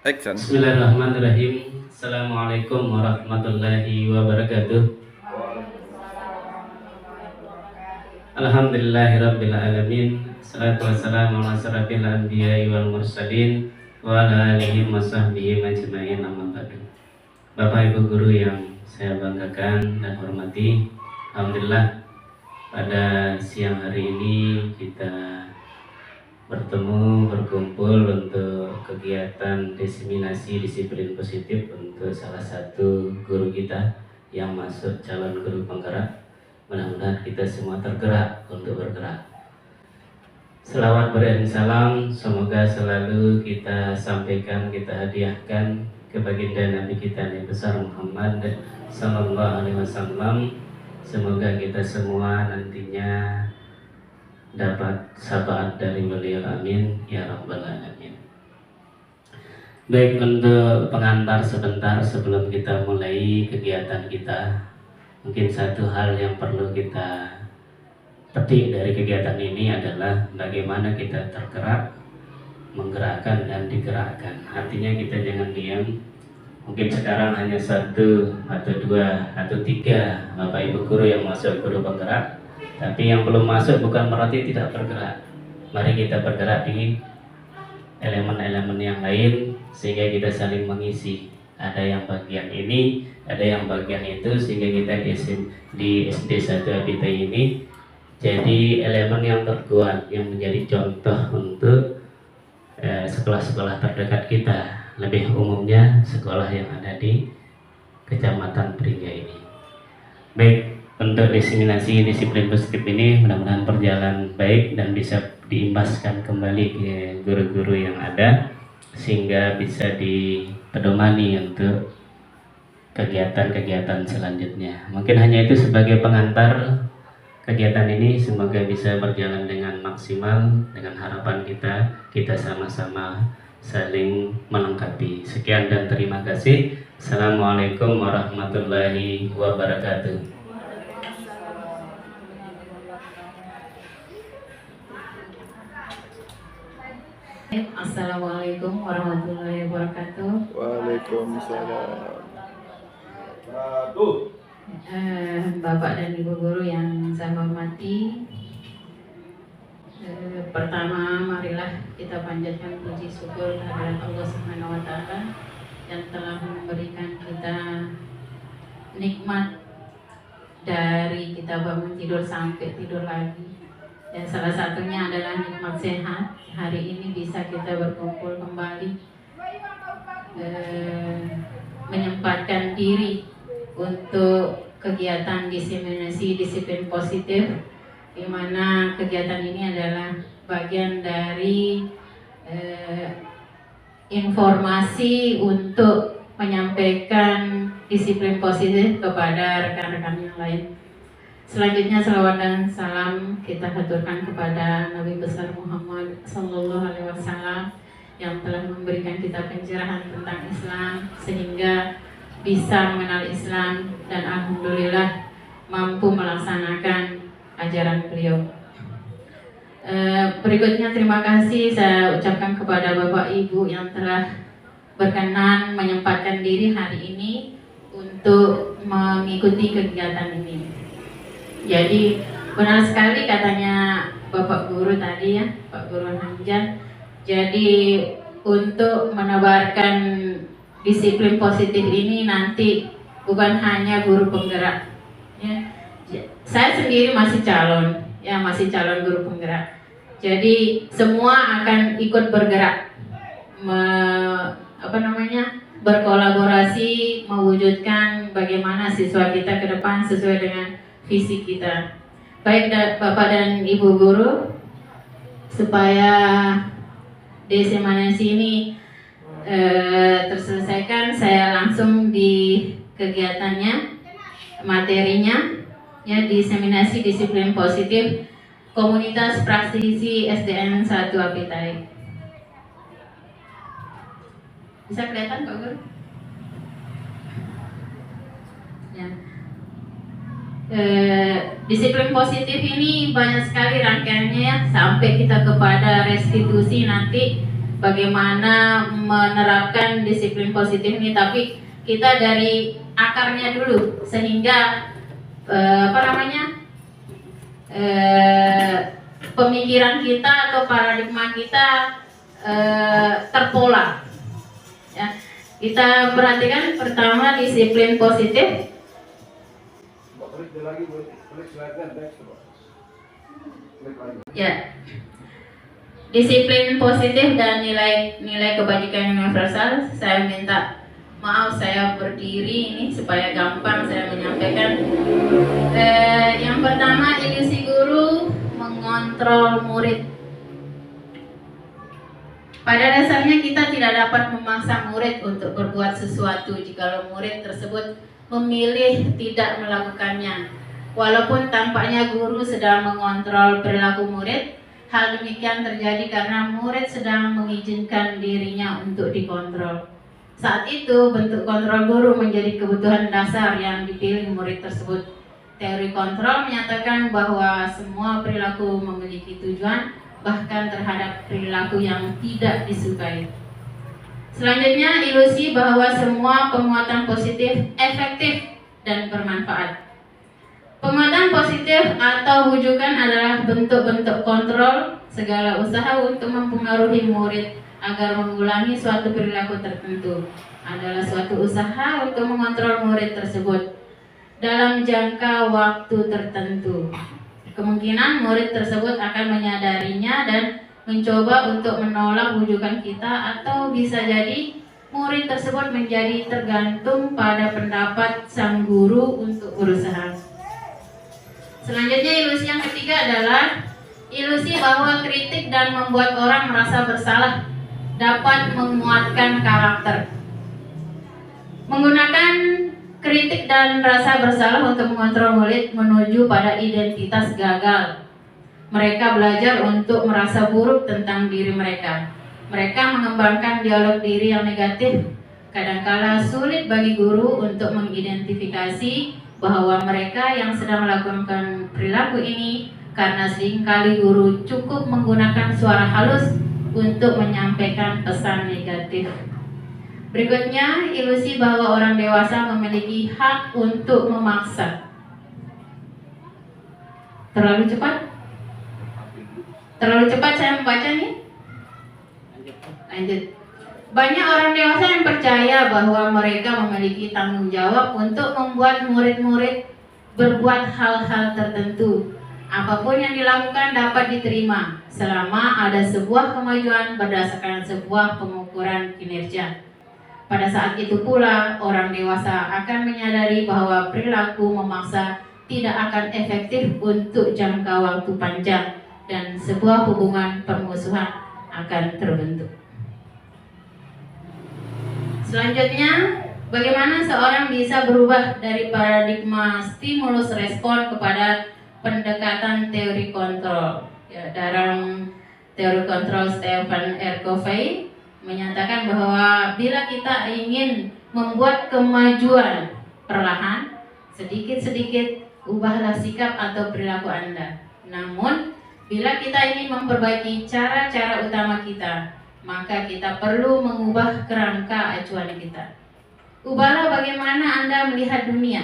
Action. Bismillahirrahmanirrahim. Assalamualaikum warahmatullahi wabarakatuh. Alhamdulillahirabbil alamin. Salatu wassalamu ala asyrafil anbiya'i wal mursalin wa ala alihi washabbihi ajmain, amma ba'du. Bapak Ibu guru yang saya banggakan dan hormati, alhamdulillah pada siang hari ini kita berkumpul untuk kegiatan diseminasi disiplin positif untuk salah satu guru kita yang masuk calon guru penggerak. Mudah-mudahan kita semua tergerak untuk bergerak. Selawat beriring salam semoga selalu kita sampaikan, kita hadiahkan ke baginda Nabi kita yang besar Muhammad sallallahu alaihi wasallam. Semoga kita semua nantinya dapat syafaat dari beliau, amin ya rabbal alamin. Baik, untuk pengantar sebentar sebelum kita mulai kegiatan kita, mungkin satu hal yang perlu kita petik dari kegiatan ini adalah bagaimana kita tergerak, menggerakkan dan digerakkan. Artinya kita jangan diam. Mungkin sekarang hanya 1 atau 2 atau 3 Bapak Ibu guru yang masuk guru penggerak, tapi yang belum masuk bukan berarti tidak bergerak. Mari kita bergerak di elemen-elemen yang lain sehingga kita saling mengisi. Ada yang bagian ini, ada yang bagian itu, sehingga kita di SD 1 Abita ini jadi elemen yang terkuat, yang menjadi contoh untuk sekolah-sekolah terdekat kita, lebih umumnya sekolah yang ada di Kecamatan Peringga ini. Baik, untuk diseminasi disiplin positif ini mudah-mudahan berjalan baik dan bisa diimbaskan kembali ke guru-guru yang ada sehingga bisa dipedomani untuk kegiatan-kegiatan selanjutnya. Mungkin hanya itu sebagai pengantar kegiatan ini, semoga bisa berjalan dengan maksimal. Dengan harapan kita sama-sama saling melengkapi. Sekian dan terima kasih. Assalamualaikum warahmatullahi wabarakatuh. Assalamualaikum warahmatullahi wabarakatuh. Waalaikumsalam. Bapak dan Ibu guru yang saya hormati, pertama marilah kita panjatkan puji syukur kehadirat Allah Subhanahu wa taala yang telah memberikan kita nikmat dari kita bangun tidur sampai tidur lagi. Dan salah satunya adalah nikmat sehat. Hari ini bisa kita berkumpul kembali, menyempatkan diri untuk kegiatan diseminasi disiplin positif, di mana kegiatan ini adalah bagian dari informasi untuk menyampaikan disiplin positif kepada rekan-rekan yang lain. Selanjutnya salawat dan salam kita haturkan kepada Nabi besar Muhammad sallallahu alaihi wasallam yang telah memberikan kita pencerahan tentang Islam sehingga bisa mengenal Islam dan alhamdulillah mampu melaksanakan ajaran beliau. Berikutnya terima kasih saya ucapkan kepada Bapak Ibu yang telah berkenan menyempatkan diri hari ini untuk mengikuti kegiatan ini. Jadi benar sekali katanya Bapak Guru tadi ya, Pak Guru Hamzah. Jadi untuk menebarkan disiplin positif ini nanti bukan hanya guru penggerak. Ya. Saya sendiri masih calon guru penggerak. Jadi semua akan ikut bergerak, berkolaborasi mewujudkan bagaimana siswa kita ke depan sesuai dengan visi kita. Baik Bapak dan Ibu guru, supaya diseminasi ini terselesaikan, saya langsung di kegiatannya, materinya ya, diseminasi disiplin positif komunitas praktisi SDN 1 Apitai. Bisa kelihatan Pak Guru? Ya. Disiplin positif ini banyak sekali rangkaiannya ya, sampai kita kepada restitusi nanti bagaimana menerapkan disiplin positif ini, tapi kita dari akarnya dulu sehingga pemikiran kita atau paradigma kita terpola. Ya, kita perhatikan pertama disiplin positif. Ya, disiplin positif dan nilai kebajikan universal. Saya minta maaf, saya berdiri ini supaya gampang saya menyampaikan. Yang pertama, ilusi guru mengontrol murid. Pada dasarnya kita tidak dapat memaksa murid untuk berbuat sesuatu jika murid tersebut memilih tidak melakukannya. Walaupun tampaknya guru sedang mengontrol perilaku murid, hal demikian terjadi karena murid sedang mengizinkan dirinya untuk dikontrol. Saat itu bentuk kontrol guru menjadi kebutuhan dasar yang dipilih murid tersebut. Teori kontrol menyatakan bahwa semua perilaku memiliki tujuan, bahkan terhadap perilaku yang tidak disukai. Selanjutnya, ilusi bahwa semua penguatan positif efektif dan bermanfaat. Penguatan positif atau bujukan adalah bentuk-bentuk kontrol segala usaha untuk mempengaruhi murid agar mengulangi suatu perilaku tertentu adalah suatu usaha untuk mengontrol murid tersebut dalam jangka waktu tertentu. Kemungkinan murid tersebut akan menyadarinya dan mencoba untuk menolak bujukan kita, atau bisa jadi murid tersebut menjadi tergantung pada pendapat sang guru untuk berusaha. Selanjutnya, ilusi yang ketiga adalah ilusi bahwa kritik dan membuat orang merasa bersalah dapat menguatkan karakter. Menggunakan kritik dan rasa bersalah untuk mengontrol murid menuju pada identitas gagal. Mereka belajar untuk merasa buruk tentang diri mereka. Mereka mengembangkan dialog diri yang negatif. Kadangkala sulit bagi guru untuk mengidentifikasi bahwa mereka yang sedang melakukan perilaku ini, karena seringkali guru cukup menggunakan suara halus untuk menyampaikan pesan negatif. Berikutnya, ilusi bahwa orang dewasa memiliki hak untuk memaksa. Terlalu cepat? Terlalu cepat saya membaca nih? Lanjut. Banyak orang dewasa yang percaya bahwa mereka memiliki tanggung jawab untuk membuat murid-murid berbuat hal-hal tertentu. Apapun yang dilakukan dapat diterima selama ada sebuah kemajuan berdasarkan sebuah pengukuran kinerja. Pada saat itu pula, orang dewasa akan menyadari bahwa perilaku memaksa tidak akan efektif untuk jangka waktu panjang dan sebuah hubungan permusuhan akan terbentuk. Selanjutnya, bagaimana seorang bisa berubah dari paradigma stimulus respon kepada pendekatan teori kontrol. Ya, dalam teori kontrol Stephen R. Covey menyatakan bahwa bila kita ingin membuat kemajuan perlahan, sedikit-sedikit ubahlah sikap atau perilaku Anda. Namun, bila kita ingin memperbaiki cara-cara utama kita, maka kita perlu mengubah kerangka acuan kita. Ubahlah bagaimana Anda melihat dunia,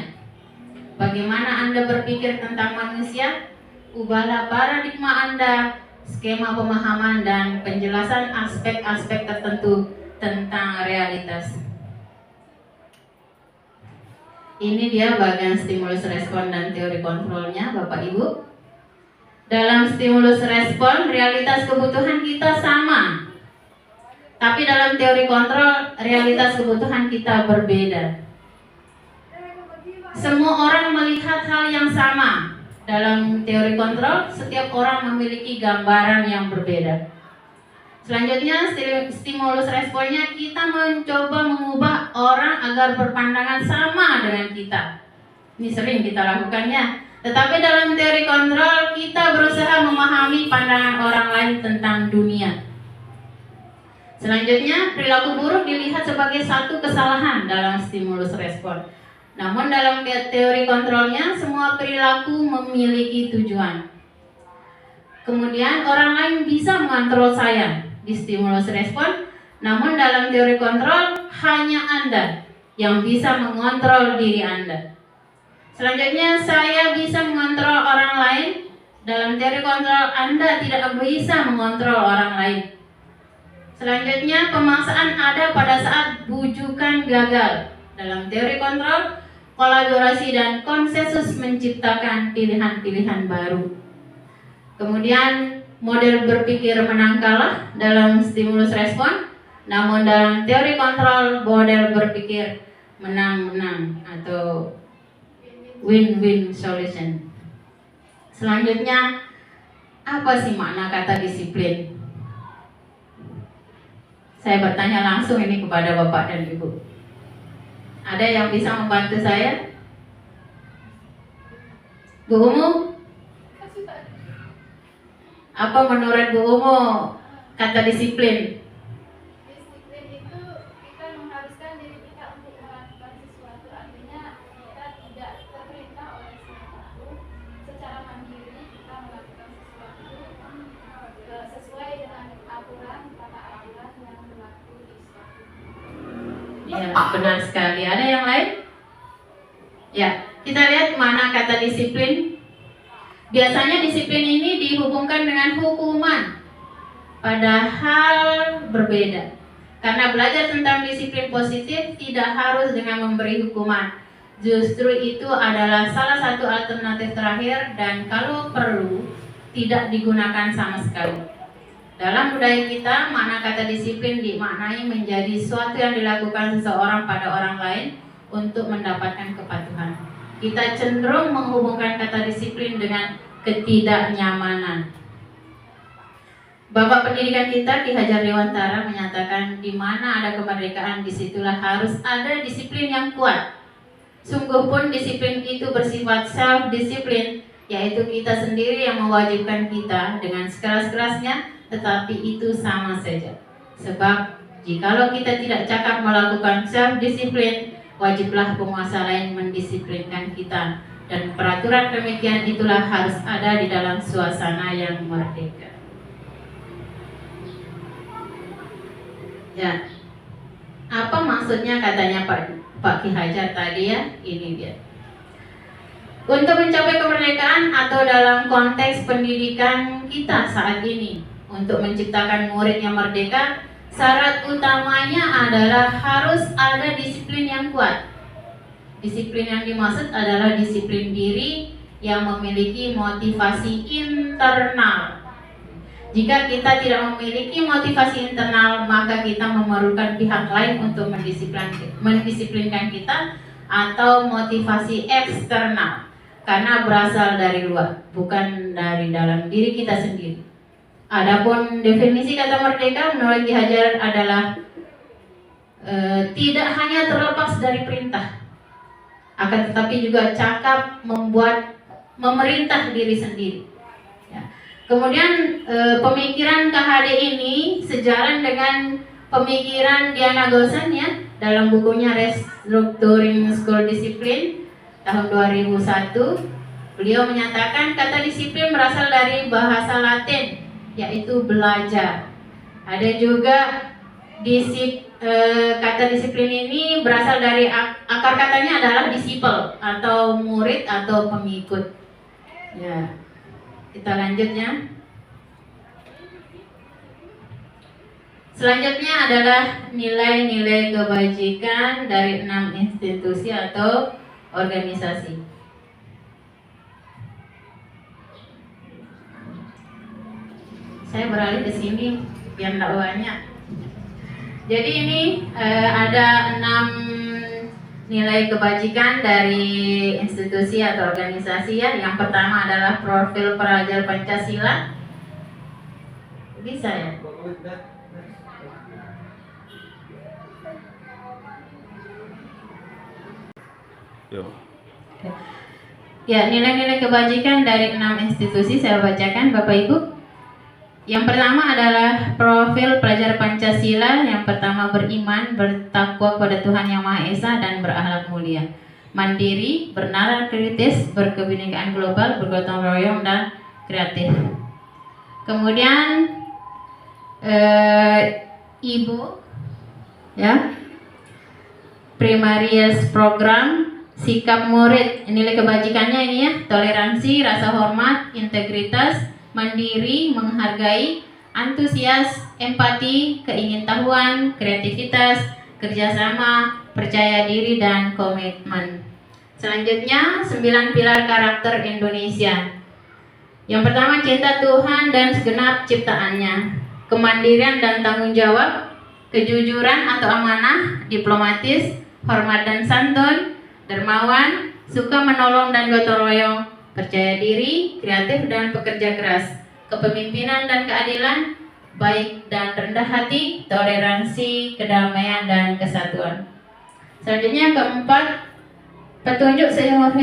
bagaimana Anda berpikir tentang manusia. Ubahlah paradigma Anda, skema pemahaman dan penjelasan aspek-aspek tertentu tentang realitas. Ini dia bagian stimulus respon dan teori kontrolnya, Bapak Ibu. Dalam stimulus respon, realitas kebutuhan kita sama. Tapi dalam teori kontrol, realitas kebutuhan kita berbeda. Semua orang melihat hal yang sama. Dalam teori kontrol, setiap orang memiliki gambaran yang berbeda. Selanjutnya, stimulus responnya, kita mencoba mengubah orang agar berpandangan sama dengan kita. Ini sering kita lakukannya. Tetapi dalam teori kontrol, kita berusaha memahami pandangan orang lain tentang dunia. Selanjutnya, perilaku buruk dilihat sebagai satu kesalahan dalam stimulus respon. Namun dalam teori kontrolnya, semua perilaku memiliki tujuan. Kemudian orang lain bisa mengontrol saya. di stimulus respon, namun dalam teori kontrol hanya Anda yang bisa mengontrol diri Anda. Selanjutnya, saya bisa mengontrol orang lain. Dalam teori kontrol, Anda tidak bisa mengontrol orang lain. Selanjutnya, pemaksaan ada pada saat bujukan gagal. Dalam teori kontrol, kolaborasi dan konsensus menciptakan pilihan-pilihan baru. Kemudian, model berpikir menang kalah dalam stimulus respon. Namun dalam teori kontrol, model berpikir menang-menang atau win-win solution. Selanjutnya, apa sih makna kata disiplin? Saya bertanya langsung ini kepada Bapak dan Ibu. Ada yang bisa membantu saya? Bu Umu? Apa menurut Bu Umu kata disiplin? Disiplin itu kita mengharuskan diri kita untuk melakukan sesuatu, artinya kita tidak terperintah oleh siapapun, secara mandiri kita melakukan sesuatu sesuai dengan aturan, tata aturan yang berlaku di suatu. Ya, benar sekali. Ada yang lain? Ya, kita lihat mana kata disiplin. Biasanya disiplin ini dihubungkan dengan hukuman, padahal berbeda. Karena belajar tentang disiplin positif tidak harus dengan memberi hukuman. Justru itu adalah salah satu alternatif terakhir dan kalau perlu tidak digunakan sama sekali. Dalam budaya kita, makna kata disiplin dimaknai menjadi suatu yang dilakukan seseorang pada orang lain untuk mendapatkan kepatuhan. Kita cenderung menghubungkan kata disiplin dengan ketidaknyamanan. Bapak pendidikan kita Ki Hajar Dewantara menyatakan di mana ada kemerdekaan disitulah harus ada disiplin yang kuat. Sungguh pun disiplin itu bersifat self-disiplin, yaitu kita sendiri yang mewajibkan kita dengan sekeras-kerasnya, tetapi itu sama saja. Sebab jikalau kita tidak cakap melakukan self-disiplin, wajiblah penguasa lain mendisiplinkan kita. Dan peraturan demikian itulah harus ada di dalam suasana yang merdeka. Ya, apa maksudnya katanya Pak Ki Hajar tadi ya? Ini dia. Untuk mencapai kemerdekaan atau dalam konteks pendidikan kita saat ini, untuk menciptakan murid yang merdeka, syarat utamanya adalah harus ada disiplin yang kuat. Disiplin yang dimaksud adalah disiplin diri yang memiliki motivasi internal. Jika kita tidak memiliki motivasi internal, maka kita memerlukan pihak lain untuk mendisiplinkan kita, atau motivasi eksternal, karena berasal dari luar, bukan dari dalam diri kita sendiri. Adapun definisi kata merdeka menurut Ki Hajar adalah tidak hanya terlepas dari perintah, akan tetapi juga cakap memerintah diri sendiri. Ya. Kemudian pemikiran KHD ini sejalan dengan pemikiran Diana Gosen ya, dalam bukunya Restructuring School Discipline tahun 2001. Beliau menyatakan kata disiplin berasal dari bahasa Latin, yaitu belajar. Ada juga kata disiplin ini berasal dari akar katanya adalah disciple atau murid atau pengikut. Ya, kita lanjut ya. Selanjutnya adalah nilai-nilai kebajikan dari 6 institusi atau organisasi. Saya beralih ke sini biar tidak banyak. Jadi ini ada 6 nilai kebajikan dari institusi atau organisasi ya. Yang pertama adalah profil pelajar Pancasila. Bisa ya? Ya, nilai-nilai kebajikan dari 6 institusi saya bacakan Bapak Ibu. Yang pertama adalah profil pelajar Pancasila. Yang pertama beriman, bertakwa kepada Tuhan Yang Maha Esa dan berakhlak mulia. Mandiri, bernalar kritis, berkebinekaan global, bergotong royong dan kreatif. Kemudian Ibu ya, Primarius program sikap murid, nilai kebajikannya ini ya: toleransi, rasa hormat, integritas, mandiri, menghargai, antusias, empati, keingintahuan, kreativitas, kerjasama, percaya diri, dan komitmen. Selanjutnya 9 pilar karakter Indonesia. Yang pertama, cinta Tuhan dan segenap ciptaannya, kemandirian dan tanggung jawab, kejujuran atau amanah, diplomatis, hormat dan santun, dermawan, suka menolong dan gotong royong, percaya diri, kreatif dan pekerja keras, kepemimpinan dan keadilan, baik dan rendah hati, toleransi, kedamaian dan kesatuan. Selanjutnya yang keempat, petunjuk seumur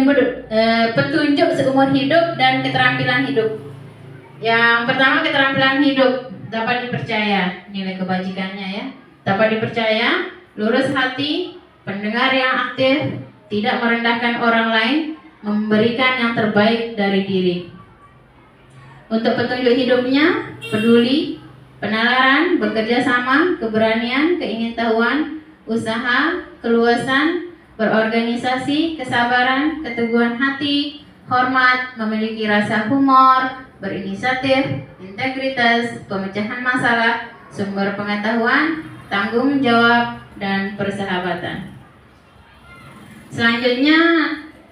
hidup dan keterampilan hidup. Yang pertama, keterampilan hidup, dapat dipercaya, nilai kebajikannya ya, dapat dipercaya, lurus hati, pendengar yang aktif, tidak merendahkan orang lain, memberikan yang terbaik dari diri. Untuk petunjuk hidupnya, peduli, penalaran, bekerja sama, keberanian, keingintahuan, usaha, keluasan, berorganisasi, kesabaran, keteguhan hati, hormat, memiliki rasa humor, berinisiatif, integritas, pemecahan masalah, sumber pengetahuan, tanggung jawab, dan persahabatan. Selanjutnya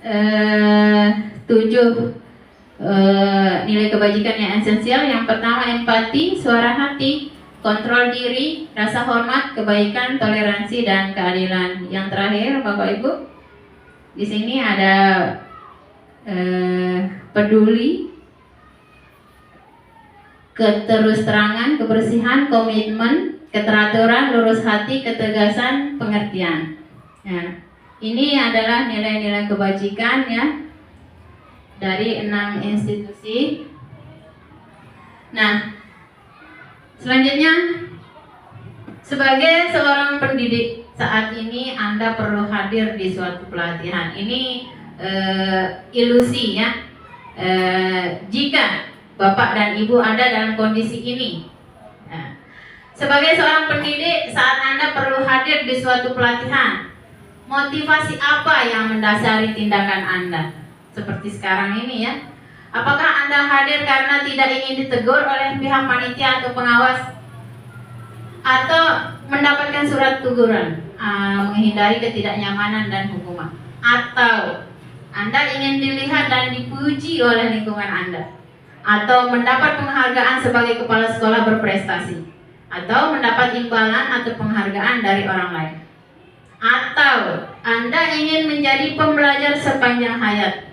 7 nilai kebajikan yang esensial. Yang pertama, empati, suara hati, kontrol diri, rasa hormat, kebaikan, toleransi, dan keadilan. Yang terakhir, Bapak Ibu, di sini ada peduli, keterus-terangan, kebersihan, komitmen, keteraturan, lurus hati, ketegasan, pengertian. Nah, ini adalah nilai-nilai kebajikan ya dari 6 institusi. Nah, selanjutnya, sebagai seorang pendidik saat ini Anda perlu hadir di suatu pelatihan. Ini ilusi ya. Jika Bapak dan Ibu ada dalam kondisi ini, nah, sebagai seorang pendidik saat Anda perlu hadir di suatu pelatihan, motivasi apa yang mendasari tindakan Anda? Seperti sekarang ini ya. Apakah Anda hadir karena tidak ingin ditegur oleh pihak panitia atau pengawas, atau mendapatkan surat teguran, menghindari ketidaknyamanan dan hukuman, atau Anda ingin dilihat dan dipuji oleh lingkungan Anda, atau mendapat penghargaan sebagai kepala sekolah berprestasi, atau mendapat imbalan atau penghargaan dari orang lain, atau Anda ingin menjadi pembelajar sepanjang hayat,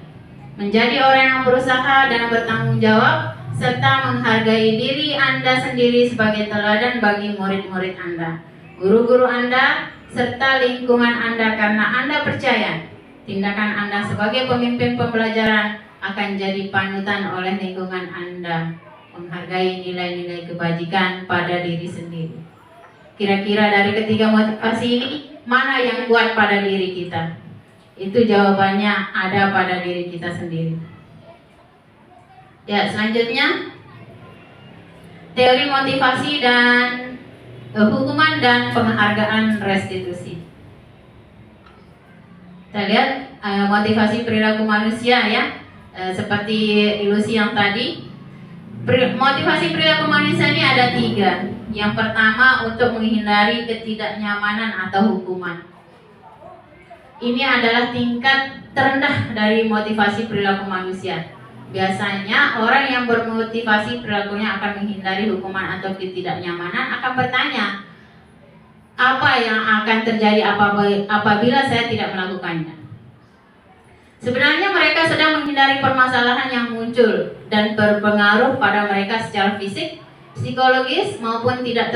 menjadi orang yang berusaha dan bertanggung jawab, serta menghargai diri Anda sendiri sebagai teladan bagi murid-murid Anda, guru-guru Anda, serta lingkungan Anda, karena Anda percaya tindakan Anda sebagai pemimpin pembelajaran akan jadi panutan oleh lingkungan Anda, menghargai nilai-nilai kebajikan pada diri sendiri. Kira-kira dari ketiga motivasi ini, mana yang kuat pada diri kita? Itu jawabannya ada pada diri kita sendiri. Ya, selanjutnya teori motivasi dan hukuman dan penghargaan restitusi. Kita lihat motivasi perilaku manusia ya, seperti ilusi yang tadi. Motivasi perilaku manusia ini ada 3. Yang pertama, untuk menghindari ketidaknyamanan atau hukuman. Ini adalah tingkat terendah dari motivasi perilaku manusia. Biasanya orang yang bermotivasi perilakunya akan menghindari hukuman atau ketidaknyamanan akan bertanya, apa yang akan terjadi apabila saya tidak melakukannya? Sebenarnya mereka sedang menghindari permasalahan yang muncul dan berpengaruh pada mereka secara fisik, psikologis, maupun tidak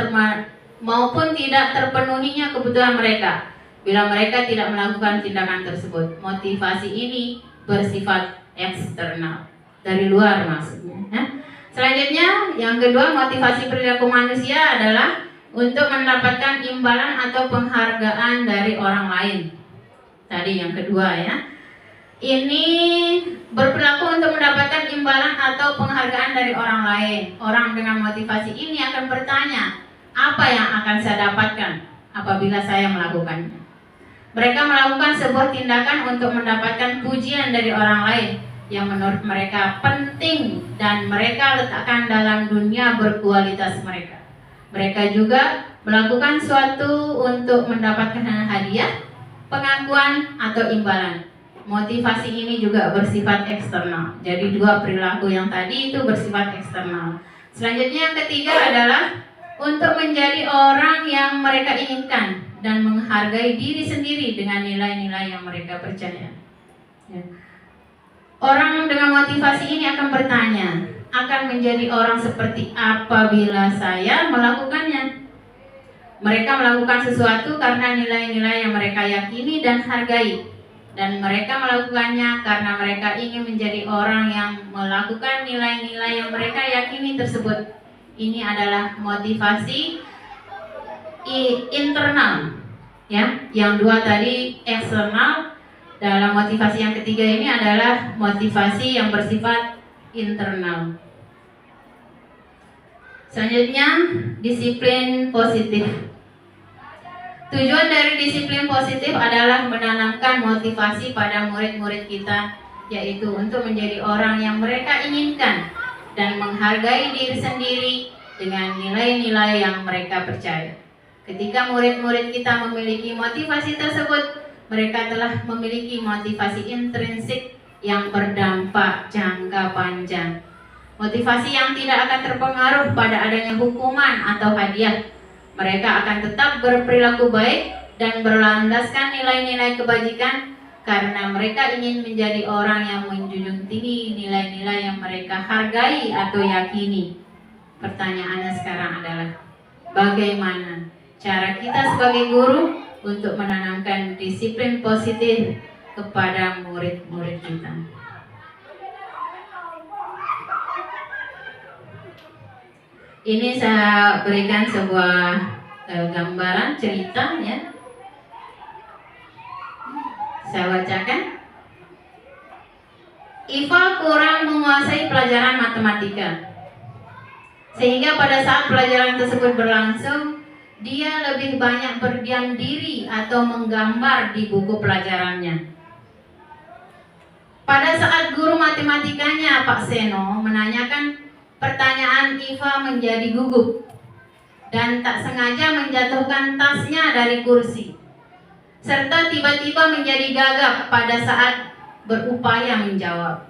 terpenuhinya kebutuhan mereka. Bila mereka tidak melakukan tindakan tersebut, motivasi ini bersifat eksternal, dari luar maksudnya. Selanjutnya, yang kedua, motivasi perilaku manusia adalah untuk mendapatkan imbalan atau penghargaan dari orang lain. Tadi yang kedua ya. ini berperilaku untuk mendapatkan imbalan atau penghargaan dari orang lain. Orang dengan motivasi ini akan bertanya, apa yang akan saya dapatkan apabila saya melakukannya? Mereka melakukan sebuah tindakan untuk mendapatkan pujian dari orang lain yang menurut mereka penting dan mereka letakkan dalam dunia berkualitas mereka. Mereka juga melakukan suatu untuk mendapatkan hadiah, pengakuan, atau imbalan. Motivasi ini juga bersifat eksternal. Jadi dua perilaku yang tadi itu bersifat eksternal. Selanjutnya yang ketiga adalah untuk menjadi orang yang mereka inginkan dan menghargai diri sendiri dengan nilai-nilai yang mereka percaya. Ya. Orang dengan motivasi ini akan bertanya, akan menjadi orang seperti apa bila saya melakukannya? Mereka melakukan sesuatu karena nilai-nilai yang mereka yakini dan hargai. Dan mereka melakukannya karena mereka ingin menjadi orang yang melakukan nilai-nilai yang mereka yakini tersebut. Ini adalah motivasi internal, ya. Yang dua tadi eksternal. Dalam motivasi yang ketiga ini adalah motivasi yang bersifat internal. Selanjutnya, disiplin positif. Tujuan dari disiplin positif adalah menanamkan motivasi pada murid-murid kita, yaitu untuk menjadi orang yang mereka inginkan dan menghargai diri sendiri dengan nilai-nilai yang mereka percaya. Ketika murid-murid kita memiliki motivasi tersebut, mereka telah memiliki motivasi intrinsik yang berdampak jangka panjang. Motivasi yang tidak akan terpengaruh pada adanya hukuman atau hadiah. Mereka akan tetap berperilaku baik dan berlandaskan nilai-nilai kebajikan karena mereka ingin menjadi orang yang menjunjung tinggi nilai-nilai yang mereka hargai atau yakini. Pertanyaannya sekarang adalah, bagaimana cara kita sebagai guru untuk menanamkan disiplin positif kepada murid-murid kita? Ini saya berikan sebuah gambaran cerita, ya. Saya bacakan. Iva kurang menguasai pelajaran matematika, sehingga pada saat pelajaran tersebut berlangsung, dia lebih banyak berdiam diri atau menggambar di buku pelajarannya. Pada saat guru matematikanya, Pak Seno, menanyakan pertanyaan, Iva menjadi gugup dan tak sengaja menjatuhkan tasnya dari kursi, serta tiba-tiba menjadi gagap pada saat berupaya menjawab.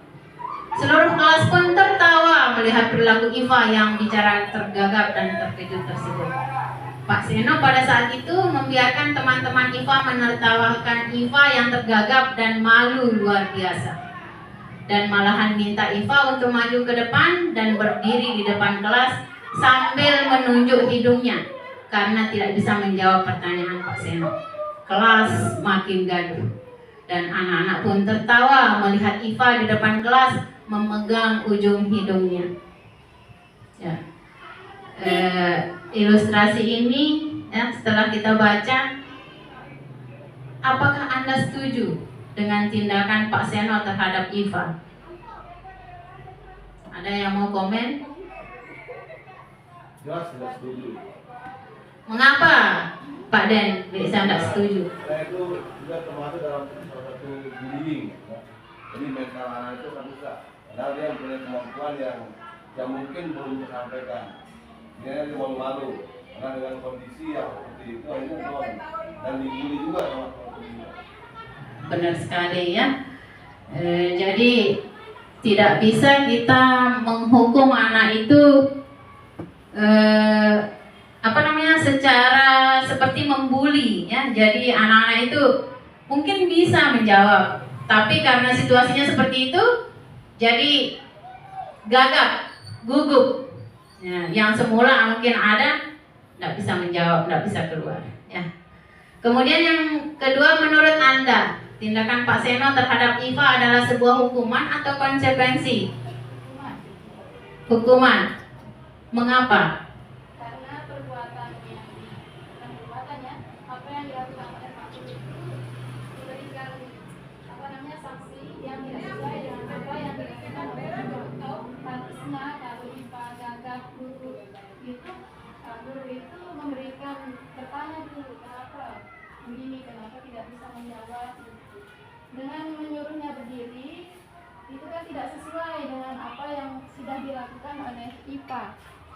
Seluruh kelas pun tertawa melihat perilaku Iva yang bicara tergagap dan terkejut tersebut. Pak Seno pada saat itu membiarkan teman-teman Iva menertawakan Iva yang tergagap dan malu luar biasa, dan malahan minta Iva untuk maju ke depan dan berdiri di depan kelas sambil menunjuk hidungnya karena tidak bisa menjawab pertanyaan Pak Seno. Kelas makin gaduh dan anak-anak pun tertawa melihat Iva di depan kelas memegang ujung hidungnya. Ya. Ilustrasi ini, ya, setelah kita baca, apakah Anda setuju dengan tindakan Pak Seno terhadap Iva? Ada yang mau komen? Jelas tidak setuju. Mengapa Pak Den bisa tidak setuju? Saya itu juga termasuk dalam salah satu bullying. Ya. Jadi mental anak itu kan bisa. Padahal dia punya kemampuan yang mungkin belum tersampaikan. Dia malu-malu karena dengan kondisi yang seperti itu akhirnya down dan dibully juga sama teman-teman. Benar sekali, ya. Jadi tidak bisa kita menghukum anak itu secara seperti membuli, ya. Jadi anak-anak itu mungkin bisa menjawab, tapi karena situasinya seperti itu, jadi gagap, gugup. Ya, yang semula mungkin ada, tidak bisa menjawab, tidak bisa keluar, ya. Kemudian yang kedua, menurut Anda, tindakan Pak Seno terhadap Iva adalah sebuah hukuman atau konsekuensi? Hukuman. Mengapa? Karena perbuatannya, apa yang dilakukan oleh Pak Guru itu memberikan saksi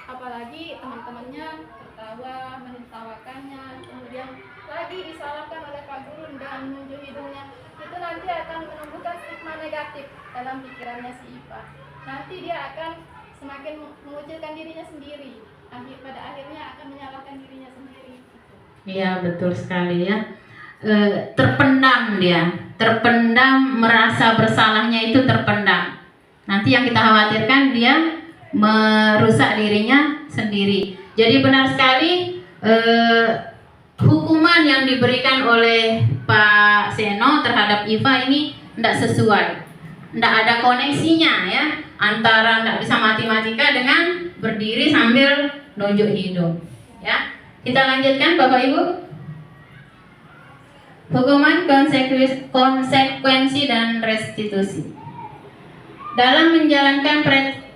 apalagi teman-temannya tertawa, menertawakannya, kemudian lagi disalahkan oleh Pak Guru dengan menunjuk hidungnya, itu nanti akan menumbuhkan stigma negatif dalam pikirannya si IPA. Nanti dia akan semakin mengucilkan dirinya sendiri, pada akhirnya akan menyalahkan dirinya sendiri. Iya, betul sekali ya. Terpendam dia, terpendam, merasa bersalahnya itu terpendam. Nanti yang kita khawatirkan dia merusak dirinya sendiri. Jadi benar sekali hukuman yang diberikan oleh Pak Seno terhadap Iva ini tidak sesuai, tidak ada koneksinya ya antara tidak bisa matematika dengan berdiri sambil nunjuk hidung. Ya, kita lanjutkan Bapak Ibu. Hukuman, konsekuensi dan restitusi. Dalam menjalankan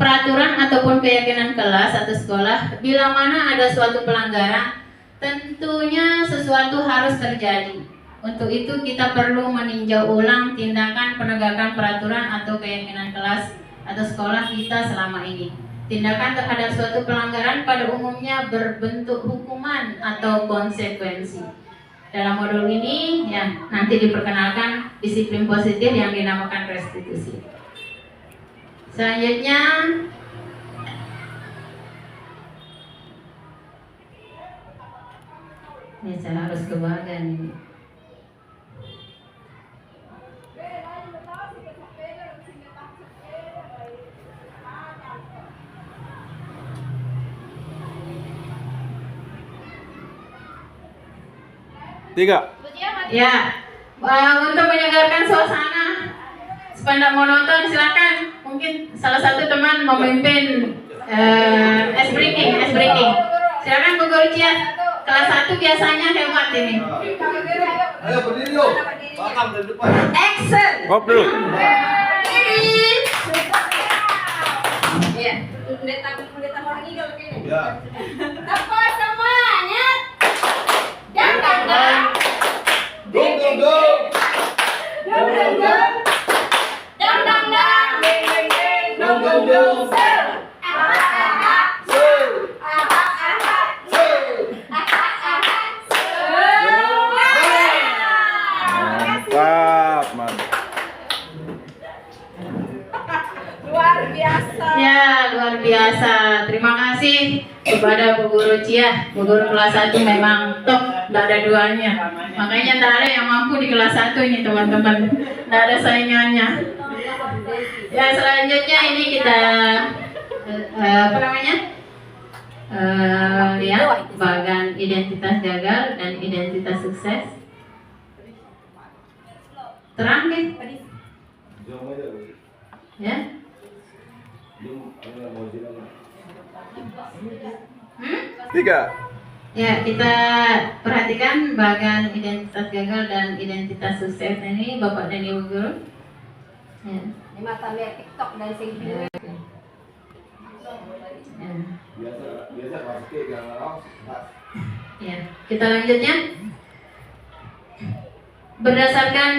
peraturan ataupun keyakinan kelas atau sekolah, bila mana ada suatu pelanggaran, tentunya sesuatu harus terjadi. Untuk itu kita perlu meninjau ulang tindakan penegakan peraturan atau keyakinan kelas atau sekolah kita selama ini. Tindakan terhadap suatu pelanggaran pada umumnya berbentuk hukuman atau konsekuensi. Dalam modul ini ya nanti diperkenalkan disiplin positif yang dinamakan restitusi. Selanjutnya ini saya harus ke bagian ini. Tiga. Ya, untuk menyegarkan suasana supaya tidak monoton, silakan. Mungkin salah satu teman memimpin ice breaking. Silakan Bu Guru Cia. Kelas 1 biasanya hebat ini. Ayo berdiri yuk. Belakang dari depan. Action. Hop dulu. Iya. Ya. Apa semuanya? Jangan. Dong dong dong. Dong dong dong. Dong dong dong. Dong dong dong. Mantap, mantap. Ya, luar biasa. Terima kasih kepada Bu Guru Cia. Bu Guru kelas 1 memang top, tidak ada duanya. Makanya tidak ada yang mampu di kelas 1 ini teman-teman. Tidak ada saingannya. Ya, selanjutnya ini kita apa namanya? Ya, bagian identitas gagal dan identitas sukses. Terang deh. Jom aja. Ya. Tiga. Ya, kita perhatikan bagian identitas gagal dan identitas sukses ini Bapak dan Ibu Guru. Ya. Ini mata lihat TikTok dari segi Ya. Biasa pasti yang orang. Ya, kita lanjutnya. Berdasarkan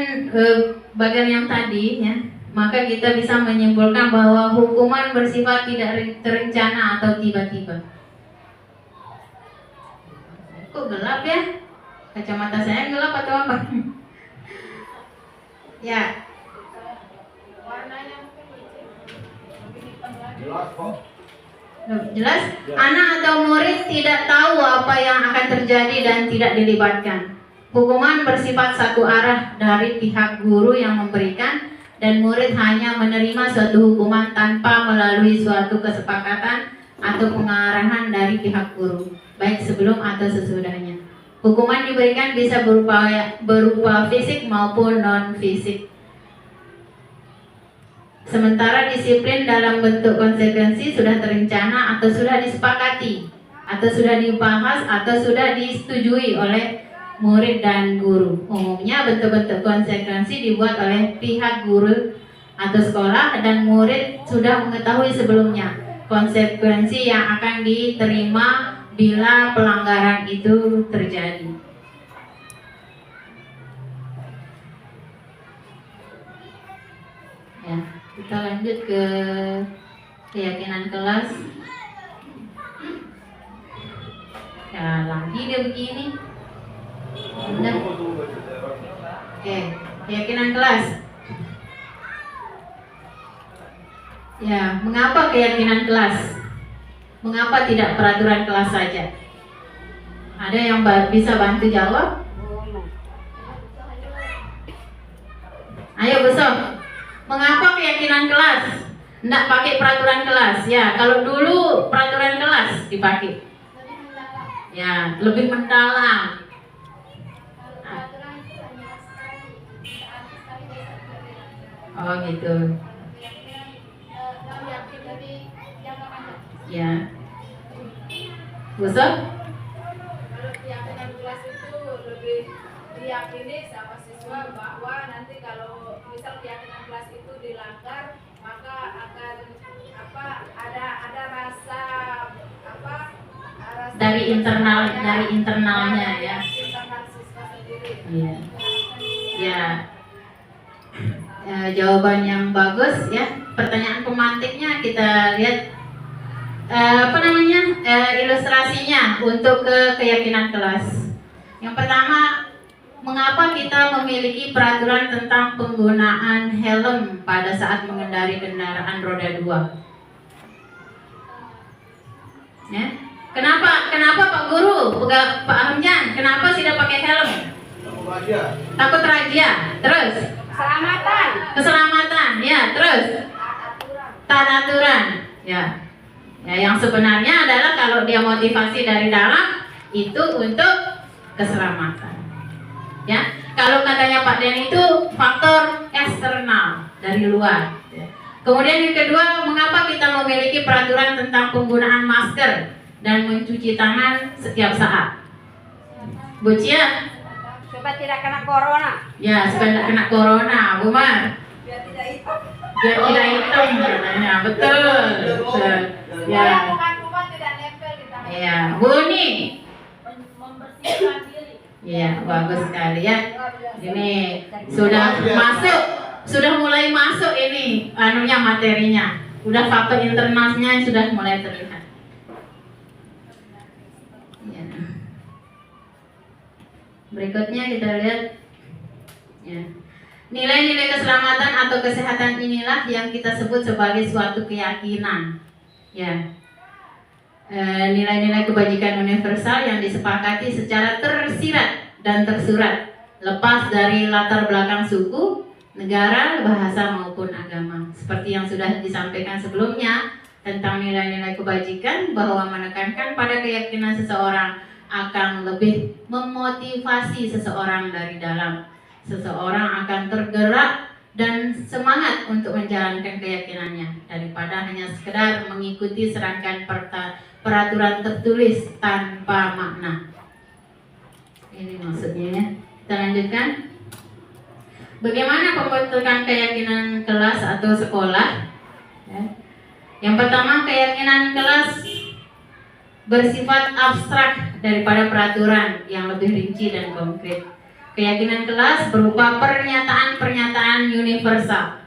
bagian yang tadi ya, maka kita bisa menyimpulkan bahwa hukuman bersifat tidak terencana atau tiba-tiba. Kok gelap ya? Kacamata saya gelap atau apa? Ya. Warnanya mungkin lebih hitam lagi. Jelas kok. Jelas? Anak atau murid tidak tahu apa yang akan terjadi dan tidak dilibatkan. Hukuman bersifat satu arah dari pihak guru yang memberikan, dan murid hanya menerima suatu hukuman tanpa melalui suatu kesepakatan atau pengarahan dari pihak guru, baik sebelum atau sesudahnya. Hukuman diberikan bisa berupa fisik maupun non-fisik. Sementara disiplin dalam bentuk konsekuensi sudah terencana atau sudah disepakati, atau sudah dibahas atau sudah disetujui oleh murid dan guru. Umumnya bentuk-bentuk konsekuensi dibuat oleh pihak guru atau sekolah, dan murid sudah mengetahui sebelumnya konsekuensi yang akan diterima bila pelanggaran itu terjadi. Ya, kita lanjut ke keyakinan kelas. Ya, lagi dia begini. Udah. Oke, keyakinan kelas. Ya, mengapa keyakinan kelas? Mengapa tidak peraturan kelas saja? Ada yang bisa bantu jawab? Ayo besok. Mengapa keyakinan kelas? Tidak pakai peraturan kelas. Ya, kalau dulu peraturan kelas dipakai. Lebih mendalam. Ya, lebih mendalam. Kalau peraturan itu hanya sekali biasa tidak. Oh gitu. Kami yakin dari jangka panjang. Ya. Besok? Kalau keyakinan kelas itu lebih diyakini sama siswa bahwa nanti kalau misal keyakinan kelas itu dilanggar maka akan ada rasa Dari internalnya ya. internal siswa sendiri. Iya. Ya. Jawaban yang bagus ya. Pertanyaan pemantiknya kita lihat ilustrasinya untuk keyakinan kelas. Yang pertama, mengapa kita memiliki peraturan tentang penggunaan helm pada saat mengendari kendaraan roda 2? Ya. Kenapa Pak Guru, Pak Hamjan, kenapa tidak pakai helm? Takut razia. Terus? Keselamatan. Ya, terus? Taat aturan. Ya. Ya, yang sebenarnya adalah kalau dia motivasi dari dalam itu untuk keselamatan. Ya, kalau katanya Pak Den itu faktor eksternal dari luar. Ya. Kemudian yang kedua, mengapa kita memiliki peraturan tentang penggunaan masker dan mencuci tangan setiap saat? Bu Cia? Supaya tidak kena corona. Ya, supaya tidak kena corona, Bu Mar. Biar tidak hitam. Biar tidak hitam katanya, betul. Ya. Kuman tidak nempel di tangan. Ya, Buni. Membersihkan diri. Iya, bagus sekali ya. Ini sudah mulai masuk ini materinya. Udah faktor internalnya sudah mulai terlihat. Ya. Berikutnya kita lihat ya. Nilai-nilai keselamatan atau kesehatan inilah yang kita sebut sebagai suatu keyakinan. Ya. Nilai-nilai kebajikan universal yang disepakati secara tersirat dan tersurat, lepas dari latar belakang suku, negara, bahasa maupun agama. Seperti yang sudah disampaikan sebelumnya tentang nilai-nilai kebajikan, bahwa menekankan pada keyakinan seseorang akan lebih memotivasi seseorang dari dalam. Seseorang akan tergerak dan semangat untuk menjalankan keyakinannya daripada hanya sekedar mengikuti serangkaian peraturan tertulis tanpa makna. Ini maksudnya ya. Kita lanjutkan. Bagaimana pembentukan keyakinan kelas atau sekolah? Ya. Yang pertama, keyakinan kelas bersifat abstrak daripada peraturan yang lebih rinci dan konkret. Keyakinan kelas berupa pernyataan-pernyataan universal.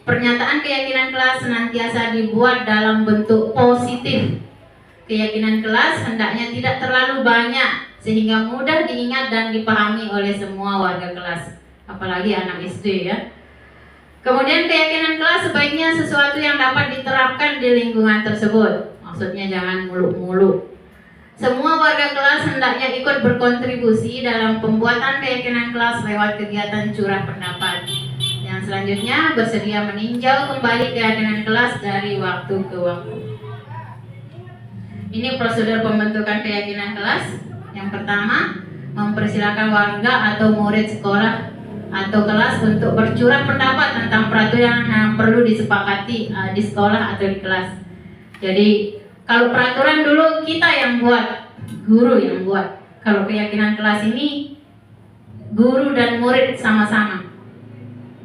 Pernyataan keyakinan kelas senantiasa dibuat dalam bentuk positif. Keyakinan kelas hendaknya tidak terlalu banyak sehingga mudah diingat dan dipahami oleh semua warga kelas, apalagi anak SD ya. Kemudian keyakinan kelas sebaiknya sesuatu yang dapat diterapkan di lingkungan tersebut. Maksudnya jangan muluk-muluk. Semua warga kelas hendaknya ikut berkontribusi dalam pembuatan keyakinan kelas lewat kegiatan curah pendapat. Yang selanjutnya, bersedia meninjau kembali keyakinan kelas dari waktu ke waktu. Ini prosedur pembentukan keyakinan kelas. Yang pertama, mempersilakan warga atau murid sekolah atau kelas untuk bercurah pendapat tentang peraturan yang perlu disepakati di sekolah atau di kelas. Jadi kalau peraturan dulu kita yang buat, guru yang buat. Kalau keyakinan kelas ini guru dan murid sama-sama.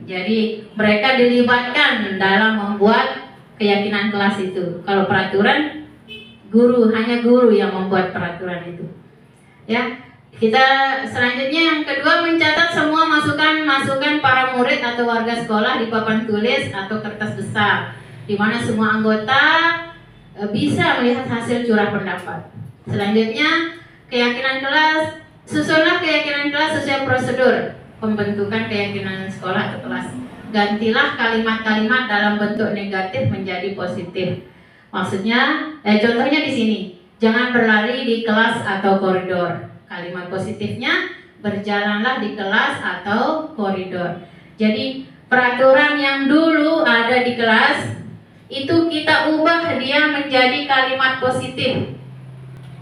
Jadi mereka dilibatkan dalam membuat keyakinan kelas itu. Kalau peraturan hanya guru yang membuat peraturan itu. Ya. Kita selanjutnya yang kedua, mencatat semua masukan para murid atau warga sekolah di papan tulis atau kertas besar, di mana semua anggota bisa melihat hasil curah pendapat. Selanjutnya, keyakinan kelas. Susunlah keyakinan kelas sesuai prosedur pembentukan keyakinan sekolah atau kelas. Gantilah kalimat-kalimat dalam bentuk negatif menjadi positif. Maksudnya, contohnya di sini, jangan berlari di kelas atau koridor. Kalimat positifnya, berjalanlah di kelas atau koridor. Jadi peraturan yang dulu ada di kelas itu kita ubah dia menjadi kalimat positif.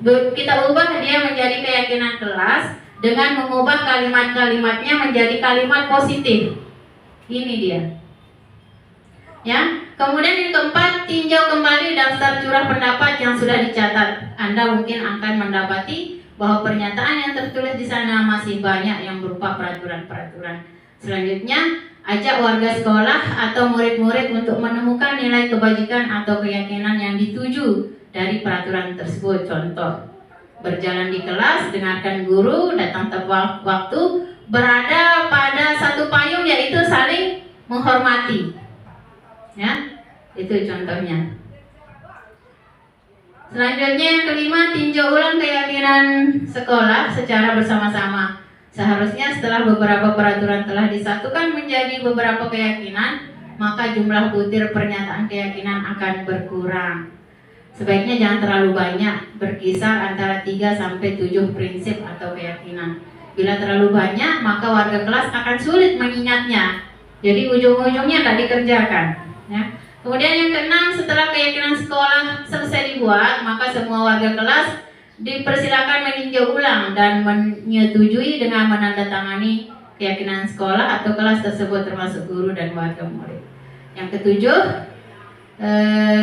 Kita ubah dia menjadi keyakinan kelas dengan mengubah kalimat-kalimatnya menjadi kalimat positif. Ini dia. Ya. Kemudian yang keempat, tinjau kembali daftar curah pendapat yang sudah dicatat. Anda mungkin akan mendapati bahwa pernyataan yang tertulis di sana masih banyak yang berupa peraturan-peraturan. Selanjutnya, ajak warga sekolah atau murid-murid untuk menemukan nilai kebajikan atau keyakinan yang dituju dari peraturan tersebut. Contoh, berjalan di kelas, dengarkan guru, datang tepat waktu, berada pada satu payung, yaitu saling menghormati. Ya, itu contohnya. Selanjutnya yang kelima, tinjau ulang keyakinan sekolah secara bersama-sama. Seharusnya setelah beberapa peraturan telah disatukan menjadi beberapa keyakinan, maka jumlah butir pernyataan keyakinan akan berkurang. Sebaiknya jangan terlalu banyak, berkisar antara 3 sampai 7 prinsip atau keyakinan. Bila terlalu banyak, maka warga kelas akan sulit mengingatnya. Jadi ujung-ujungnya tak dikerjakan. Ya. Kemudian yang keenam, setelah keyakinan sekolah selesai dibuat, maka semua warga kelas dipersilakan meninjau ulang dan menyetujui dengan menandatangani keyakinan sekolah atau kelas tersebut termasuk guru dan warga murid. Yang ketujuh,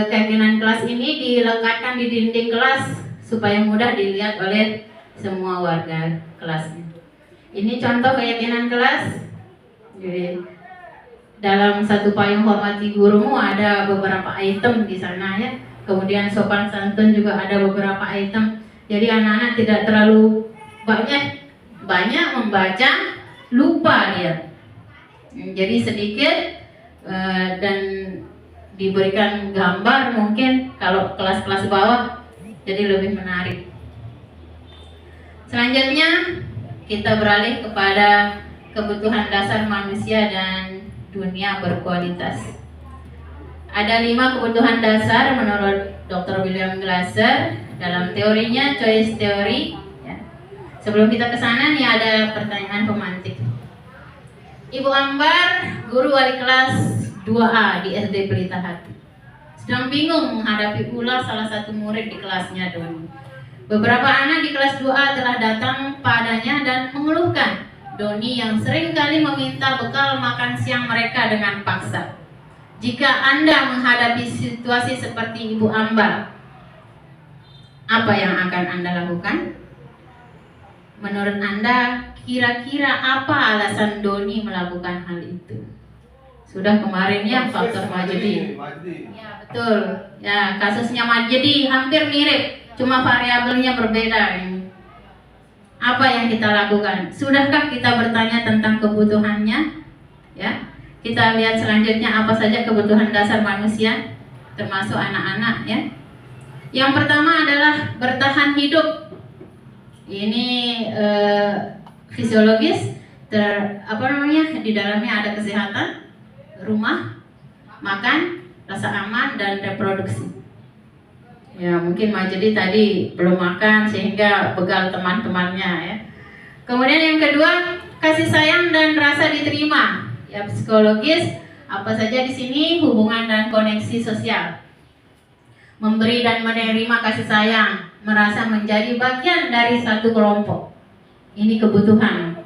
keyakinan kelas ini dilekatkan di dinding kelas supaya mudah dilihat oleh semua warga kelasnya. Ini contoh keyakinan kelas. Jadi, dalam satu payung hormati gurumu ada beberapa item di sana ya. Kemudian sopan santun juga ada beberapa item. Jadi anak-anak tidak terlalu banyak membaca, lupa dia. Jadi sedikit dan diberikan gambar mungkin kalau kelas-kelas bawah jadi lebih menarik. Selanjutnya kita beralih kepada kebutuhan dasar manusia dan dunia berkualitas. Ada 5 kebutuhan dasar menurut Dr. William Glasser dalam teorinya choice theory. Ya. Sebelum kita ke sana nih ada pertanyaan pemantik. Ibu Ambar, guru wali kelas 2A di SD Pelita Hati, sedang bingung menghadapi ulah salah satu murid di kelasnya, Doni. Beberapa anak di kelas 2A telah datang padanya dan mengeluhkan Doni yang sering kali meminta bekal makan siang mereka dengan paksa. Jika Anda menghadapi situasi seperti Ibu Ambar, apa yang akan Anda lakukan? Menurut Anda, kira-kira apa alasan Doni melakukan hal itu? Sudah kemarin ya faktor Majdi. Ya betul. Ya kasusnya Majdi hampir mirip, cuma variabelnya berbeda. Apa yang kita lakukan? Sudahkah kita bertanya tentang kebutuhannya? Ya, kita lihat selanjutnya apa saja kebutuhan dasar manusia, termasuk anak-anak. Ya, yang pertama adalah bertahan hidup. Ini fisiologis. Di dalamnya ada kesehatan, rumah, makan, rasa aman, dan reproduksi. Ya mungkin Majdi tadi belum makan sehingga begal teman-temannya ya. Kemudian yang kedua, kasih sayang dan rasa diterima. Ya psikologis, apa saja di sini hubungan dan koneksi sosial. Memberi dan menerima kasih sayang, merasa menjadi bagian dari satu kelompok. Ini kebutuhan.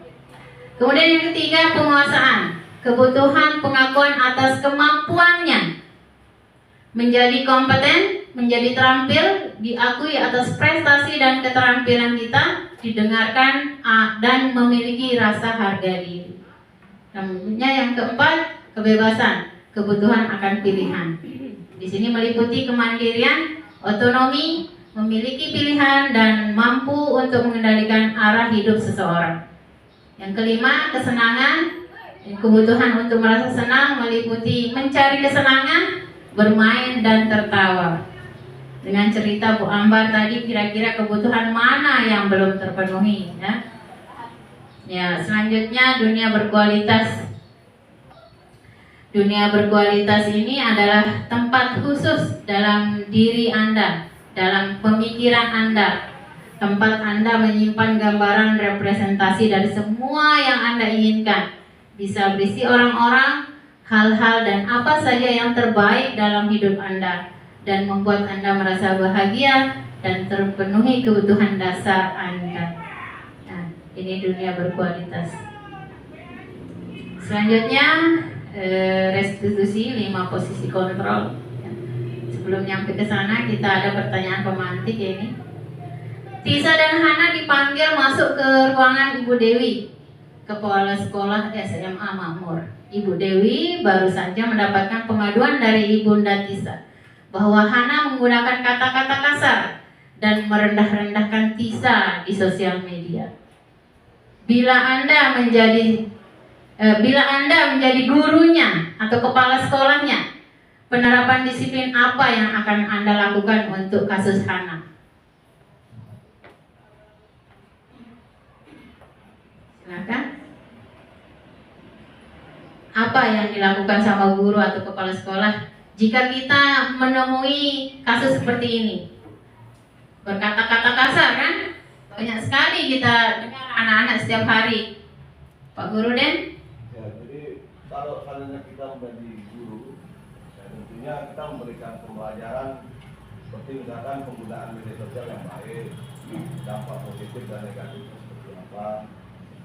Kemudian yang ketiga, penguasaan. Kebutuhan pengakuan atas kemampuannya. Menjadi kompeten, menjadi terampil, diakui atas prestasi dan keterampilan kita, didengarkan dan memiliki rasa harga diri. Kemudian yang keempat, kebebasan, kebutuhan akan pilihan. Di sini meliputi kemandirian, otonomi, memiliki pilihan dan mampu untuk mengendalikan arah hidup seseorang. Yang kelima, kesenangan, kebutuhan untuk merasa senang meliputi mencari kesenangan, bermain dan tertawa. dengan cerita Bu Ambar tadi, kira-kira kebutuhan mana yang belum terpenuhi ya. Ya, selanjutnya dunia berkualitas. Dunia berkualitas ini adalah tempat khusus dalam diri Anda, dalam pemikiran Anda. Tempat Anda menyimpan gambaran representasi dari semua yang Anda inginkan. Bisa berisi orang-orang, hal-hal dan apa saja yang terbaik dalam hidup Anda, dan membuat Anda merasa bahagia dan terpenuhi kebutuhan dasar Anda. Nah, ini dunia berkualitas. Selanjutnya restitusi 5 posisi kontrol. Sebelum nyampe ke sana, kita ada pertanyaan pemantik ya ini. Tisa dan Hana dipanggil masuk ke ruangan Ibu Dewi, Kepala Sekolah SMA Makmur. Ibu Dewi baru saja mendapatkan pengaduan dari Ibunda Tisa bahwa Hana menggunakan kata-kata kasar dan merendah-rendahkan Tisa di sosial media. Bila Anda menjadi gurunya atau kepala sekolahnya, penerapan disiplin apa yang akan Anda lakukan untuk kasus Hana? Silakan. Apa yang dilakukan sama guru atau kepala sekolah jika kita menemui kasus seperti ini? Berkata-kata kasar kan? Banyak sekali kita dengar anak-anak setiap hari. Pak Guru Den? Ya, jadi kalau seandainya kita menjadi guru, ya tentunya kita memberikan pembelajaran seperti misalkan penggunaan media sosial yang baik, dampak positif dan negatif seperti apa.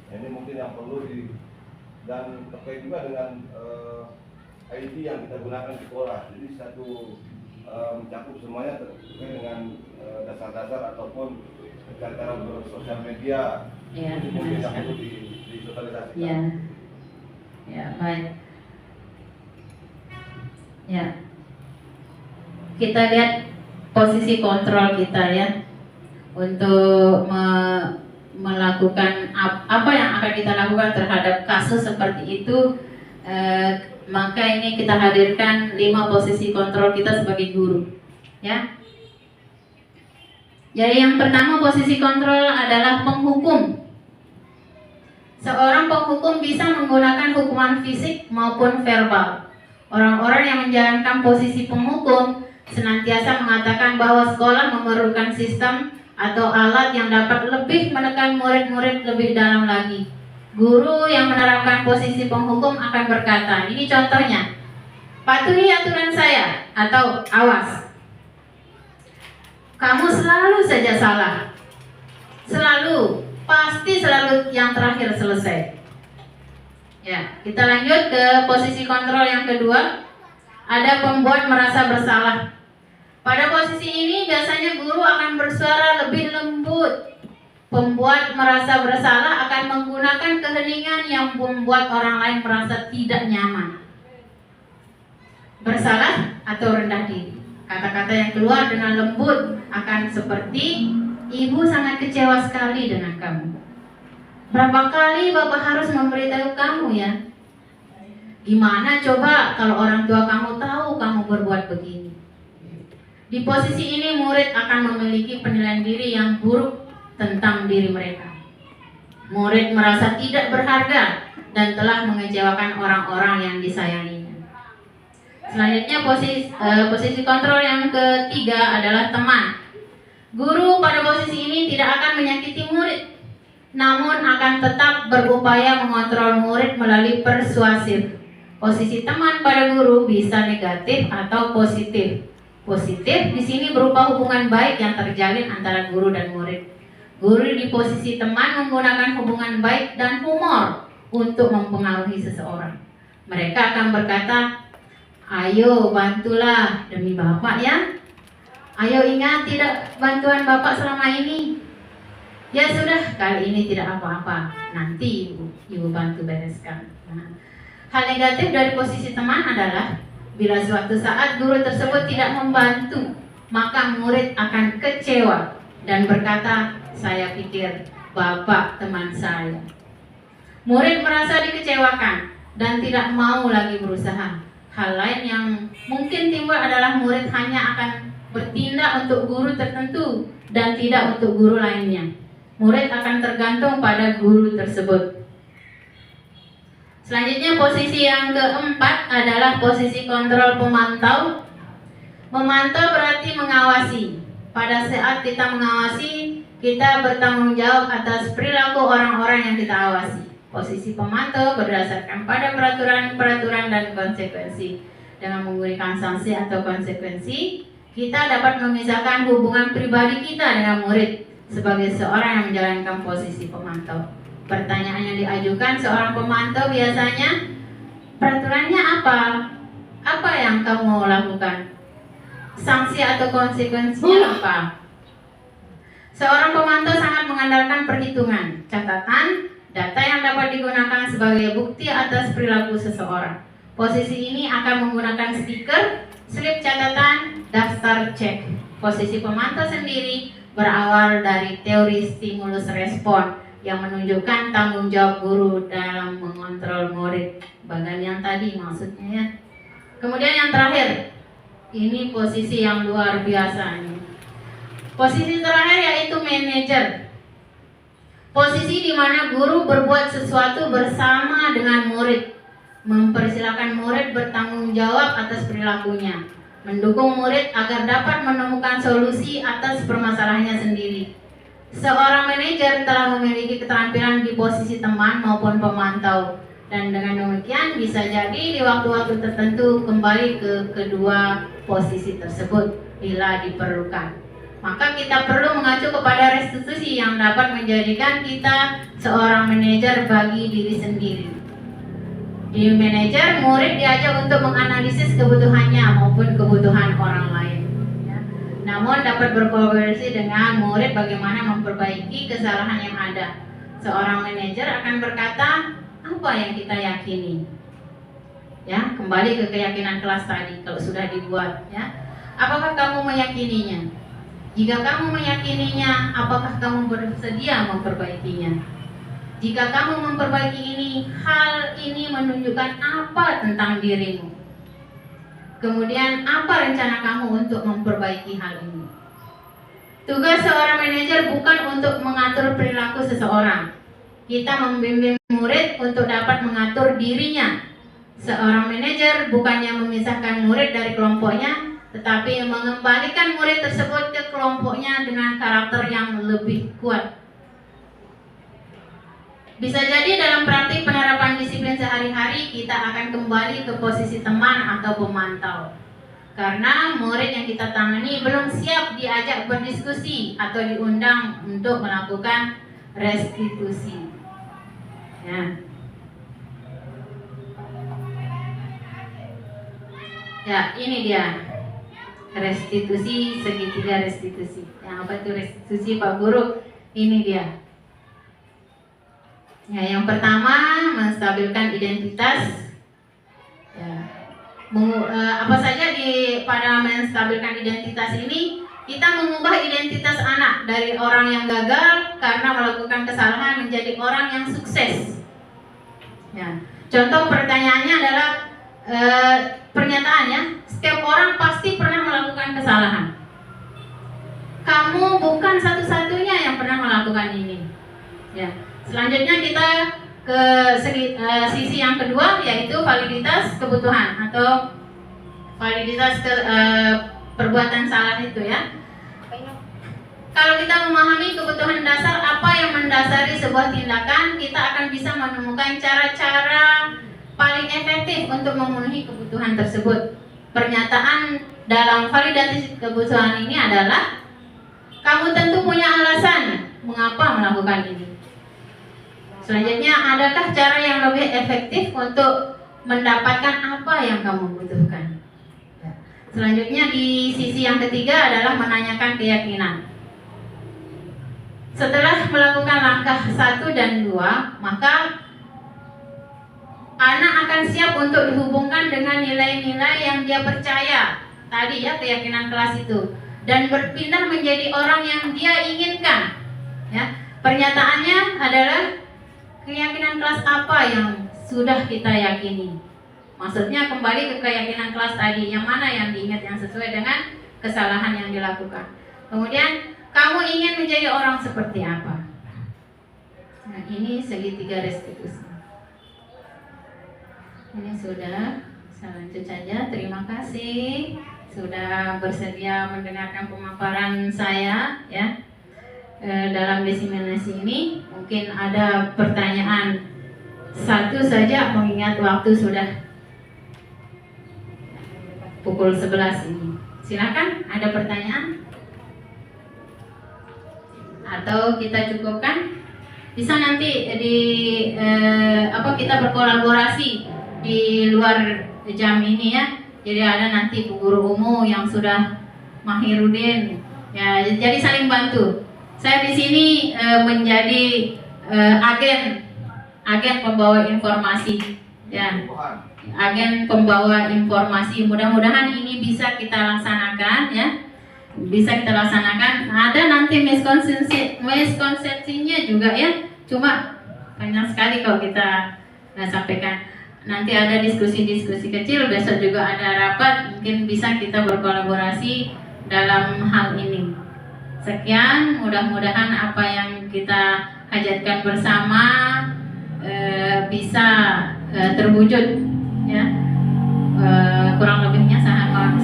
Ini mungkin yang perlu dan terkait juga dengan IT yang kita gunakan di sekolah. Jadi satu mencakup semuanya terkait dengan dasar-dasar ataupun cara bersosial media. Ya, itu mungkin yang perlu disosialisasikan. Ya, ya baik. Ya, kita lihat posisi kontrol kita ya untuk melakukan apa yang akan kita lakukan terhadap kasus seperti itu. Maka ini kita hadirkan 5 posisi kontrol kita sebagai guru ya. Jadi yang pertama posisi kontrol adalah penghukum. Seorang penghukum bisa menggunakan hukuman fisik maupun verbal. Orang-orang yang menjalankan posisi penghukum senantiasa mengatakan bahwa sekolah memerlukan sistem atau alat yang dapat lebih menekan murid-murid lebih dalam lagi. Guru yang menerapkan posisi penghukum akan berkata, ini contohnya, patuhi aturan saya, atau awas, kamu selalu saja salah, selalu, pasti selalu yang terakhir selesai. Ya, kita lanjut ke posisi kontrol yang kedua. Ada pembuat merasa bersalah. Pada posisi ini biasanya guru akan bersuara lebih lembut. Pembuat merasa bersalah akan menggunakan keheningan yang membuat orang lain merasa tidak nyaman. Bersalah atau rendah diri. Kata-kata yang keluar dengan lembut akan seperti, ibu sangat kecewa sekali dengan kamu. Berapa kali bapak harus memberitahu kamu ya? Gimana coba kalau orang tua kamu tahu kamu berbuat begini? Di posisi ini murid akan memiliki penilaian diri yang buruk tentang diri mereka. Murid merasa tidak berharga dan telah mengecewakan orang-orang yang disayanginya. Selanjutnya posisi kontrol yang ketiga adalah teman. Guru pada posisi ini tidak akan menyakiti murid, namun akan tetap berupaya mengontrol murid melalui persuasif. Posisi teman pada guru bisa negatif atau positif. Positif di sini berupa hubungan baik yang terjalin antara guru dan murid. Guru di posisi teman menggunakan hubungan baik dan humor untuk mempengaruhi seseorang. Mereka akan berkata, ayo bantulah demi bapak ya. Ayo ingat tidak bantuan bapak selama ini. Ya sudah, kali ini tidak apa-apa. Nanti ibu bantu bereskan. Nah, hal negatif dari posisi teman adalah bila suatu saat guru tersebut tidak membantu, maka murid akan kecewa dan berkata, saya pikir bapak teman saya. Murid merasa dikecewakan dan tidak mau lagi berusaha. Hal lain yang mungkin timbul adalah murid hanya akan bertindak untuk guru tertentu dan tidak untuk guru lainnya. Murid akan tergantung pada guru tersebut. Selanjutnya posisi yang keempat adalah posisi kontrol pemantau. Memantau berarti mengawasi. Pada saat kita mengawasi, kita bertanggung jawab atas perilaku orang-orang yang kita awasi. Posisi pemantau berdasarkan pada peraturan-peraturan dan konsekuensi. Dengan menggunakan sanksi atau konsekuensi, kita dapat memisahkan hubungan pribadi kita dengan murid sebagai seorang yang menjalankan posisi pemantau. Pertanyaan yang diajukan seorang pemantau biasanya, peraturannya apa? Apa yang kamu lakukan? Sanksi atau konsekuensinya apa? Seorang pemantau sangat mengandalkan perhitungan, catatan, data yang dapat digunakan sebagai bukti atas perilaku seseorang. Posisi ini akan menggunakan stiker, slip catatan, daftar cek. Posisi pemantau sendiri berawal dari teori stimulus respon yang menunjukkan tanggung jawab guru dalam mengontrol murid. Bagian yang tadi maksudnya ya. Kemudian yang terakhir, ini posisi yang luar biasa ini. Posisi terakhir yaitu manajer. Posisi di mana guru berbuat sesuatu bersama dengan murid, mempersilahkan murid bertanggung jawab atas perilakunya, mendukung murid agar dapat menemukan solusi atas permasalahannya sendiri. Seorang manajer telah memiliki keterampilan di posisi teman maupun pemantau, dan dengan demikian bisa jadi di waktu-waktu tertentu kembali ke kedua posisi tersebut bila diperlukan. Maka kita perlu mengacu kepada restitusi yang dapat menjadikan kita seorang manajer bagi diri sendiri. Di manajer, murid diajak untuk menganalisis kebutuhannya maupun kebutuhan orang lain. Namun dapat berkolaborasi dengan murid bagaimana memperbaiki kesalahan yang ada. Seorang manajer akan berkata, apa yang kita yakini? Ya, kembali ke keyakinan kelas tadi kalau sudah dibuat, ya. Apakah kamu meyakininya? Jika kamu meyakininya, apakah kamu bersedia memperbaikinya? Jika kamu memperbaiki ini, hal ini menunjukkan apa tentang dirimu? Kemudian apa rencana kamu untuk memperbaiki hal ini? Tugas seorang manajer bukan untuk mengatur perilaku seseorang. Kita membimbing murid untuk dapat mengatur dirinya. Seorang manajer bukannya memisahkan murid dari kelompoknya, tetapi mengembalikan murid tersebut ke kelompoknya dengan karakter yang lebih kuat. Bisa jadi dalam praktik penerapan disiplin sehari-hari kita akan kembali ke posisi teman atau pemantau. Karena murid yang kita tangani belum siap diajak berdiskusi atau diundang untuk melakukan restitusi. Ya, ini dia restitusi, segitiga restitusi. Yang apa itu restitusi Pak Guru? Ini dia. Ya, yang pertama menstabilkan identitas. Ya. Apa saja pada menstabilkan identitas ini, kita mengubah identitas anak dari orang yang gagal karena melakukan kesalahan menjadi orang yang sukses. Ya. Contoh pertanyaannya adalah pernyataannya, setiap orang pasti pernah melakukan kesalahan. Kamu bukan satu-satunya yang pernah melakukan ini. Ya. Selanjutnya kita ke sisi yang kedua, yaitu validitas kebutuhan atau validitas perbuatan salah itu ya. Kalau kita memahami kebutuhan dasar apa yang mendasari sebuah tindakan, kita akan bisa menemukan cara-cara paling efektif untuk memenuhi kebutuhan tersebut. Pernyataan dalam validasi kebutuhan ini adalah, kamu tentu punya alasan mengapa melakukan ini. Selanjutnya, adakah cara yang lebih efektif untuk mendapatkan apa yang kamu butuhkan? Selanjutnya di sisi yang ketiga adalah menanyakan keyakinan. Setelah melakukan langkah 1 dan 2, maka anak akan siap untuk dihubungkan dengan nilai-nilai yang dia percaya. Tadi ya, keyakinan kelas itu. Dan berpindah menjadi orang yang dia inginkan. Ya, pernyataannya adalah, keyakinan kelas apa yang sudah kita yakini? Maksudnya kembali ke keyakinan kelas tadi, yang mana yang diingat yang sesuai dengan kesalahan yang dilakukan. Kemudian kamu ingin menjadi orang seperti apa? Nah, ini segitiga restitusi. Ini sudah, saya lanjut saja. Terima kasih sudah bersedia mendengarkan pemaparan saya ya. Dalam diseminasi ini mungkin ada pertanyaan satu saja, mengingat waktu sudah pukul 11 ini. Silakan, ada pertanyaan? Atau kita cukupkan? Bisa nanti kita berkolaborasi di luar jam ini ya. Jadi ada nanti guru umum yang sudah Mahirudin ya, jadi saling bantu. Saya di sini menjadi agen pembawa informasi ya. Agen pembawa informasi. Mudah-mudahan ini bisa kita laksanakan ya. Bisa kita laksanakan. Ada nanti miskonsepsinya juga ya. Cuma banyak sekali kalau kita sampaikan. Nanti ada diskusi-diskusi kecil, besok juga ada rapat, mungkin bisa kita berkolaborasi dalam hal ini. Sekian, mudah-mudahan apa yang kita hajatkan bersama bisa terwujud ya. Kurang lebihnya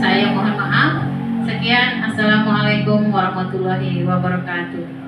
saya mohon maaf. Sekian, assalamualaikum warahmatullahi wabarakatuh.